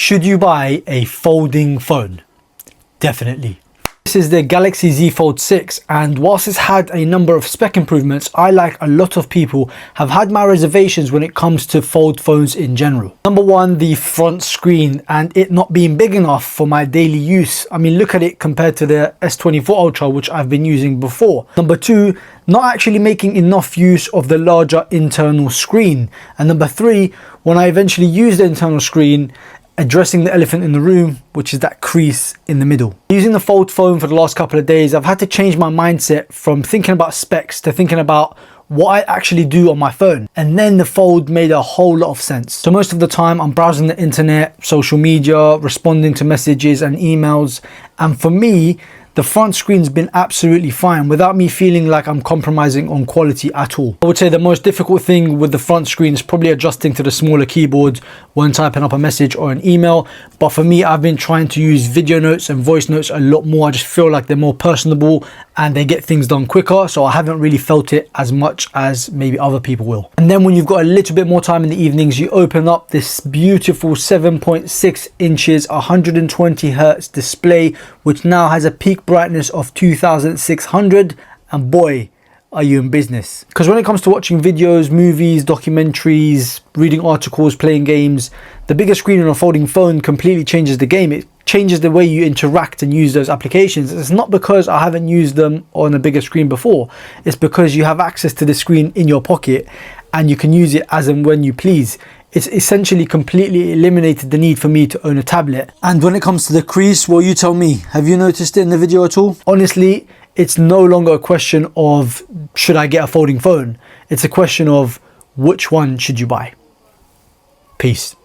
Should you buy a folding phone? Definitely. This is the Galaxy Z Fold 6, and whilst it's had a number of spec improvements, I, like a lot of people, have had my reservations when it comes to fold phones in general. Number one, the front screen and it not being big enough for my daily use. I mean, look at it compared to the S24 Ultra, which I've been using before. Number two, not actually making enough use of the larger internal screen. And number three, when I eventually use the internal screen, addressing the elephant in the room, which is that crease in the middle. Using the Fold phone for the last couple of days, I've had to change my mindset from thinking about specs to thinking about what I actually do on my phone. And then the Fold made a whole lot of sense. So most of the time I'm browsing the internet, social media, responding to messages and emails. And for me, the front screen's been absolutely fine without me feeling like I'm compromising on quality at all. I would say the most difficult thing with the front screen is probably adjusting to the smaller keyboard when typing up a message or an email. But for me, I've been trying to use video notes and voice notes a lot more. I just feel like they're more personable and they get things done quicker. So I haven't really felt it as much as maybe other people will. And then when you've got a little bit more time in the evenings, you open up this beautiful 7.6 inches, 120 Hertz display, which now has a peak brightness of 2600, and boy, are you in business. Because when it comes to watching videos, movies, documentaries, reading articles, playing games, the bigger screen on a folding phone completely changes the game. It changes the way you interact and use those applications. It's not because I haven't used them on a bigger screen before. It's because you have access to the screen in your pocket and you can use it as and when you please. It's essentially completely eliminated the need for me to own a tablet. And when it comes to the crease, well, you tell me, have you noticed it in the video at all? Honestly, it's no longer a question of should I get a folding phone? It's a question of which one should you buy? Peace.